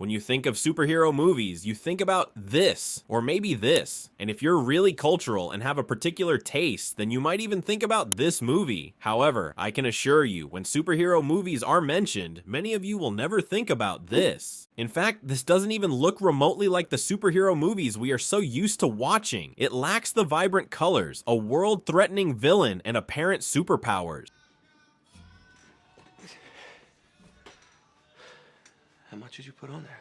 When you think of superhero movies, you think about this, or maybe this. And if you're really cultural and have a particular taste, then you might even think about this movie. However, I can assure you, when superhero movies are mentioned, many of you will never think about this. In fact, this doesn't even look remotely like the superhero movies we are so used to watching. It lacks the vibrant colors, a world-threatening villain, and apparent superpowers. How much did you put on there?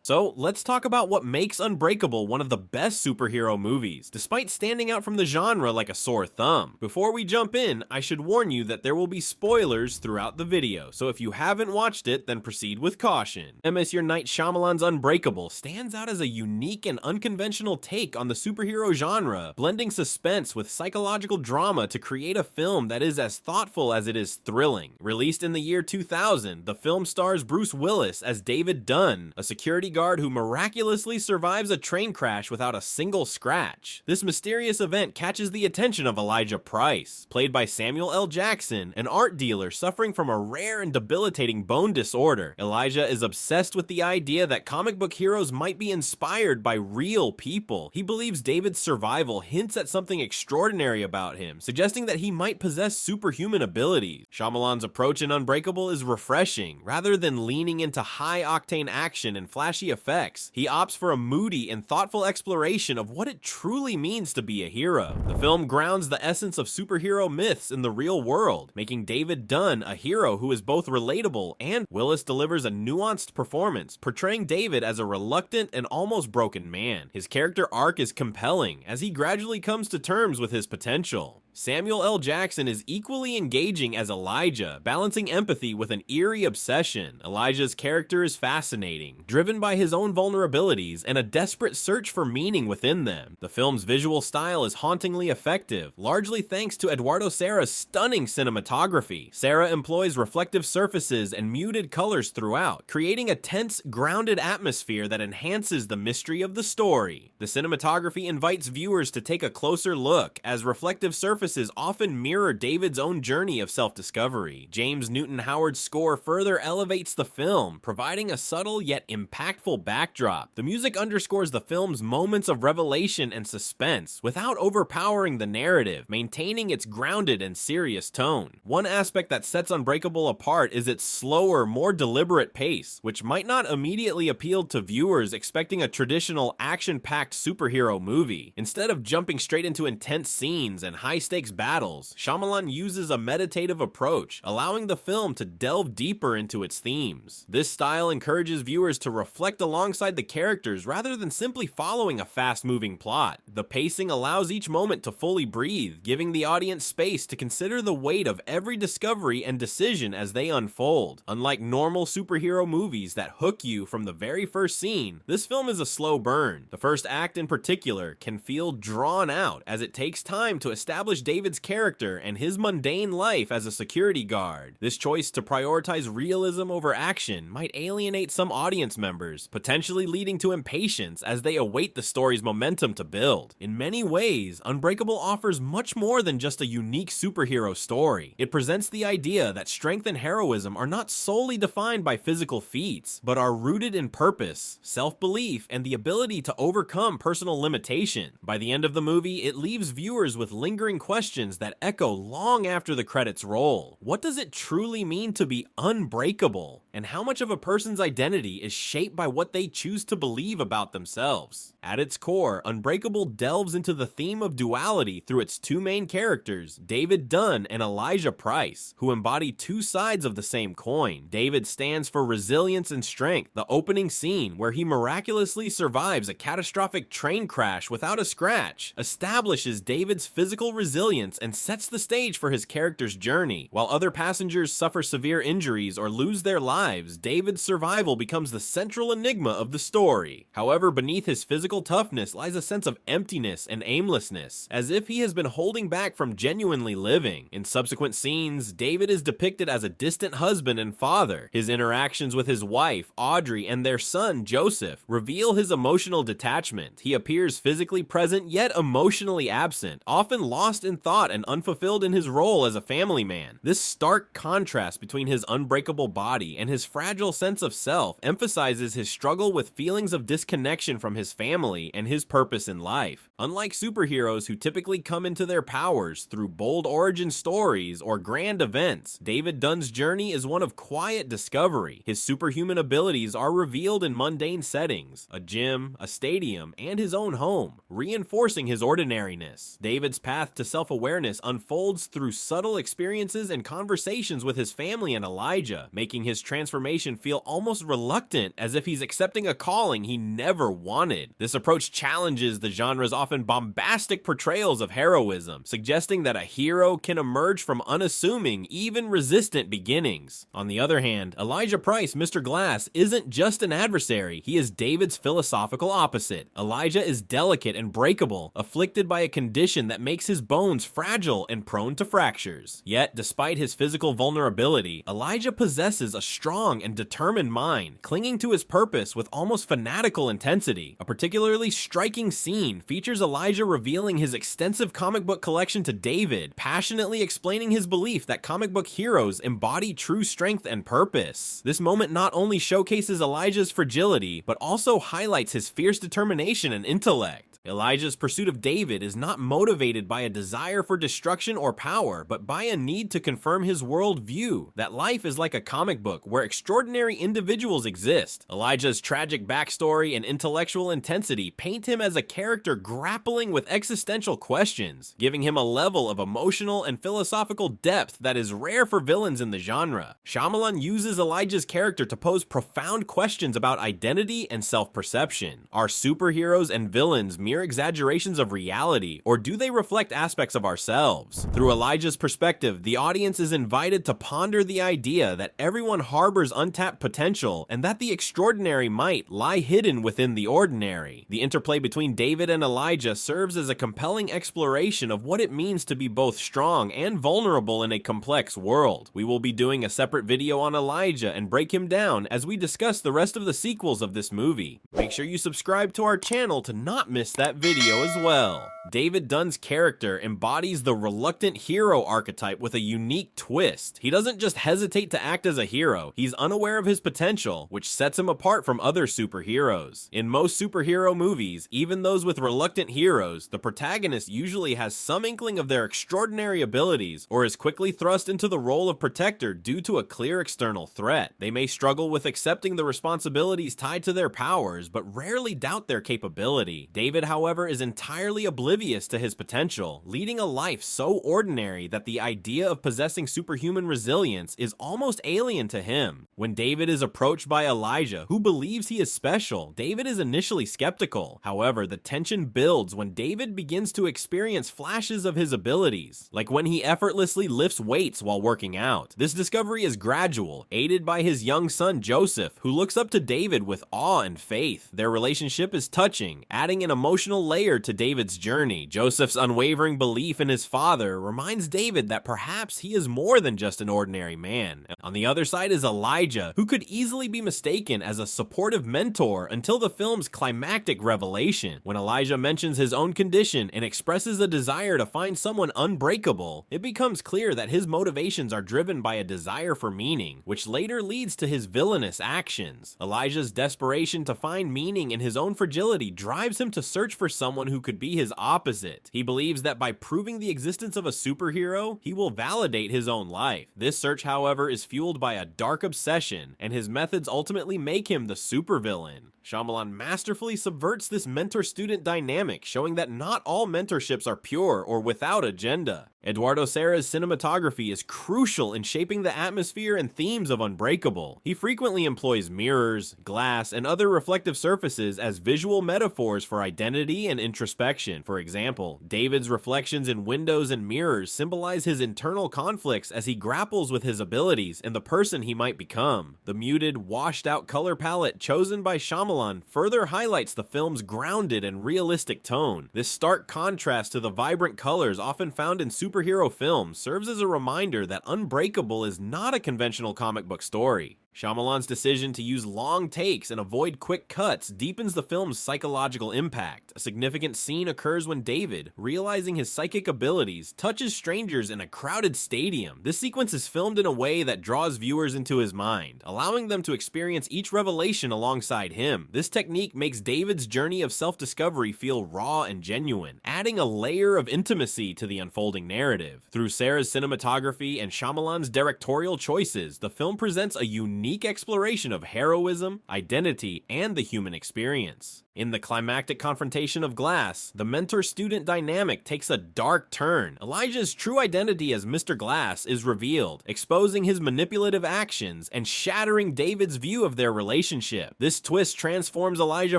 So let's talk about what makes Unbreakable one of the best superhero movies, despite standing out from the genre like a sore thumb. Before we jump in, I should warn you that there will be spoilers throughout the video, so if you haven't watched it, then proceed with caution. M. Night Shyamalan's Unbreakable stands out as a unique and unconventional take on the superhero genre, blending suspense with psychological drama to create a film that is as thoughtful as it is thrilling. Released in the year 2000, the film stars Bruce Willis as David Dunn, a security guard who miraculously survives a train crash without a single scratch. This mysterious event catches the attention of Elijah Price, played by Samuel L. Jackson, an art dealer suffering from a rare and debilitating bone disorder. Elijah is obsessed with the idea that comic book heroes might be inspired by real people. He believes David's survival hints at something extraordinary about him, suggesting that he might possess superhuman abilities. Shyamalan's approach in Unbreakable is refreshing. Rather than leaning into high-octane action and flashy effects, he opts for a moody and thoughtful exploration of what it truly means to be a hero. The film grounds the essence of superhero myths in the real world, making David Dunn a hero who is both relatable, and Willis delivers a nuanced performance, portraying David as a reluctant and almost broken man. His character arc is compelling, as he gradually comes to terms with his potential. Samuel L. Jackson is equally engaging as Elijah, balancing empathy with an eerie obsession. Elijah's character is fascinating, driven by his own vulnerabilities and a desperate search for meaning within them. The film's visual style is hauntingly effective, largely thanks to Eduardo Serra's stunning cinematography. Serra employs reflective surfaces and muted colors throughout, creating a tense, grounded atmosphere that enhances the mystery of the story. The cinematography invites viewers to take a closer look, as reflective surfaces often mirror David's own journey of self-discovery. James Newton Howard's score further elevates the film, providing a subtle yet impactful backdrop. The music underscores the film's moments of revelation and suspense, without overpowering the narrative, maintaining its grounded and serious tone. One aspect that sets Unbreakable apart is its slower, more deliberate pace, which might not immediately appeal to viewers expecting a traditional action-packed superhero movie. Instead of jumping straight into intense scenes and high-stakes battles, Shyamalan uses a meditative approach, allowing the film to delve deeper into its themes. This style encourages viewers to reflect alongside the characters rather than simply following a fast-moving plot. The pacing allows each moment to fully breathe, giving the audience space to consider the weight of every discovery and decision as they unfold. Unlike normal superhero movies that hook you from the very first scene, this film is a slow burn. The first act in particular can feel drawn out, as it takes time to establish David's character and his mundane life as a security guard. This choice to prioritize realism over action might alienate some audience members, potentially leading to impatience as they await the story's momentum to build. In many ways, Unbreakable offers much more than just a unique superhero story. It presents the idea that strength and heroism are not solely defined by physical feats, but are rooted in purpose, self-belief, and the ability to overcome personal limitation. By the end of the movie, it leaves viewers with lingering questions that echo long after the credits roll. What does it truly mean to be unbreakable? And how much of a person's identity is shaped by what they choose to believe about themselves? At its core, Unbreakable delves into the theme of duality through its two main characters, David Dunn and Elijah Price, who embody two sides of the same coin. David stands for resilience and strength. The opening scene, where he miraculously survives a catastrophic train crash without a scratch, establishes David's physical resilience and sets the stage for his character's journey. While other passengers suffer severe injuries or lose their lives, David's survival becomes the central enigma of the story. However, beneath his physical toughness lies a sense of emptiness and aimlessness, as if he has been holding back from genuinely living. In subsequent scenes, David is depicted as a distant husband and father. His interactions with his wife, Audrey, and their son, Joseph, reveal his emotional detachment. He appears physically present yet emotionally absent, often lost in thought and unfulfilled in his role as a family man. This stark contrast between his unbreakable body and his fragile sense of self emphasizes his struggle with feelings of disconnection from his family and his purpose in life. Unlike superheroes who typically come into their powers through bold origin stories or grand events, David Dunn's journey is one of quiet discovery. His superhuman abilities are revealed in mundane settings, a gym, a stadium, and his own home, reinforcing his ordinariness. David's path to self-awareness unfolds through subtle experiences and conversations with his family and Elijah, making his transformation feel almost reluctant, as if he's accepting a calling he never wanted. This approach challenges the genre's often bombastic portrayals of heroism, suggesting that a hero can emerge from unassuming, even resistant beginnings. On the other hand, Elijah Price, Mr. Glass, isn't just an adversary, he is David's philosophical opposite. Elijah is delicate and breakable, afflicted by a condition that makes his bones fragile and prone to fractures. Yet, despite his physical vulnerability, Elijah possesses a strong and determined mind, clinging to his purpose with almost fanatical intensity. A particularly striking scene features Elijah revealing his extensive comic book collection to David, passionately explaining his belief that comic book heroes embody true strength and purpose. This moment not only showcases Elijah's fragility, but also highlights his fierce determination and intellect. Elijah's pursuit of David is not motivated by a desire for destruction or power, but by a need to confirm his worldview, that life is like a comic book where extraordinary individuals exist. Elijah's tragic backstory and intellectual intensity paint him as a character grappling with existential questions, giving him a level of emotional and philosophical depth that is rare for villains in the genre. Shyamalan uses Elijah's character to pose profound questions about identity and self-perception. Are superheroes and villains mere exaggerations of reality, or do they reflect aspects of ourselves? Through Elijah's perspective, the audience is invited to ponder the idea that everyone harbors untapped potential and that the extraordinary might lie hidden within the ordinary. The interplay between David and Elijah serves as a compelling exploration of what it means to be both strong and vulnerable in a complex world. We will be doing a separate video on Elijah and break him down as we discuss the rest of the sequels of this movie. Make sure you subscribe to our channel to not miss that video as well. David Dunn's character embodies the reluctant hero archetype with a unique twist. He doesn't just hesitate to act as a hero, he's unaware of his potential, which sets him apart from other superheroes. In most superhero movies, even those with reluctant heroes, the protagonist usually has some inkling of their extraordinary abilities or is quickly thrust into the role of protector due to a clear external threat. They may struggle with accepting the responsibilities tied to their powers, but rarely doubt their capability. David, however, is entirely oblivious to his potential, leading a life so ordinary that the idea of possessing superhuman resilience is almost alien to him. When David is approached by Elijah, who believes he is special, David is initially skeptical. However, the tension builds when David begins to experience flashes of his abilities, like when he effortlessly lifts weights while working out. This discovery is gradual, aided by his young son Joseph, who looks up to David with awe and faith. Their relationship is touching, adding an emotional layer to David's journey. Joseph's unwavering belief in his father reminds David that perhaps he is more than just an ordinary man. On the other side is Elijah, who could easily be mistaken as a supportive mentor until the film's climactic revelation. When Elijah mentions his own condition and expresses a desire to find someone unbreakable, it becomes clear that his motivations are driven by a desire for meaning, which later leads to his villainous actions. Elijah's desperation to find meaning in his own fragility drives him to search for someone who could be his opposite. He believes that by proving the existence of a superhero, he will validate his own life. This search, however, is fueled by a dark obsession, and his methods ultimately make him the supervillain. Shyamalan masterfully subverts this mentor-student dynamic, showing that not all mentorships are pure or without agenda. Eduardo Serra's cinematography is crucial in shaping the atmosphere and themes of Unbreakable. He frequently employs mirrors, glass, and other reflective surfaces as visual metaphors for identity and introspection. For example, David's reflections in windows and mirrors symbolize his internal conflicts as he grapples with his abilities and the person he might become. The muted, washed-out color palette chosen by Shyamalan further highlights the film's grounded and realistic tone. This stark contrast to the vibrant colors often found in superhero films serves as a reminder that Unbreakable is not a conventional comic book story. Shyamalan's decision to use long takes and avoid quick cuts deepens the film's psychological impact. A significant scene occurs when David, realizing his psychic abilities, touches strangers in a crowded stadium. This sequence is filmed in a way that draws viewers into his mind, allowing them to experience each revelation alongside him. This technique makes David's journey of self-discovery feel raw and genuine, adding a layer of intimacy to the unfolding narrative. Through Sarah's cinematography and Shyamalan's directorial choices, the film presents a unique exploration of heroism, identity, and the human experience. In the climactic confrontation of Glass, the mentor-student dynamic takes a dark turn. Elijah's true identity as Mr. Glass is revealed, exposing his manipulative actions and shattering David's view of their relationship. This twist transforms Elijah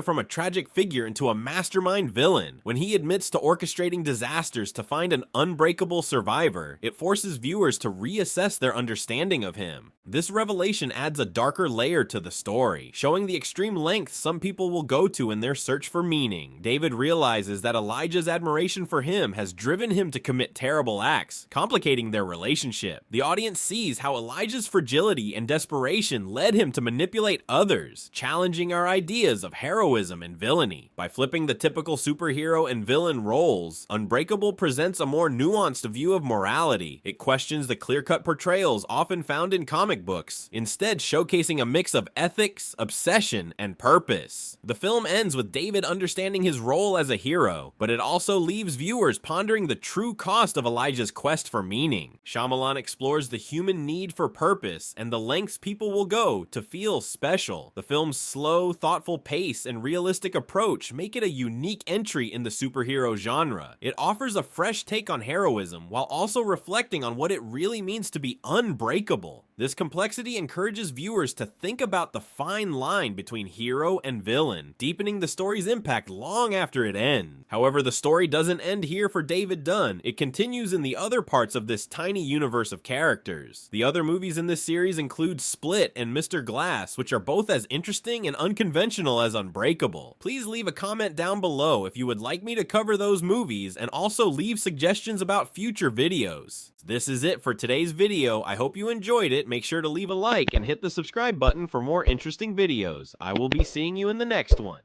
from a tragic figure into a mastermind villain. When he admits to orchestrating disasters to find an unbreakable survivor, it forces viewers to reassess their understanding of him. This revelation adds a darker layer to the story, showing the extreme lengths some people will go to in their search for meaning. David realizes that Elijah's admiration for him has driven him to commit terrible acts, complicating their relationship. The audience sees how Elijah's fragility and desperation led him to manipulate others, challenging our ideas of heroism and villainy. By flipping the typical superhero and villain roles, Unbreakable presents a more nuanced view of morality. It questions the clear-cut portrayals often found in comic books, instead showcasing a mix of ethics, obsession, and purpose. The film ends with David understanding his role as a hero, but it also leaves viewers pondering the true cost of Elijah's quest for meaning. Shyamalan explores the human need for purpose and the lengths people will go to feel special. The film's slow, thoughtful pace and realistic approach make it a unique entry in the superhero genre. It offers a fresh take on heroism while also reflecting on what it really means to be unbreakable. This complexity encourages viewers to think about the fine line between hero and villain, deepening the story's impact long after it ends. However, the story doesn't end here for David Dunn. It continues in the other parts of this tiny universe of characters. The other movies in this series include Split and Mr. Glass, which are both as interesting and unconventional as Unbreakable. Please leave a comment down below if you would like me to cover those movies, and also leave suggestions about future videos. This is it for today's video. I hope you enjoyed it. Make sure to leave a like and hit the subscribe button for more interesting videos. I will be seeing you in the next one.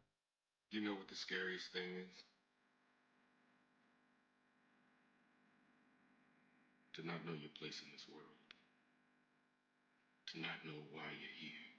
You know what the scariest thing is? To not know your place in this world. To not know why you're here.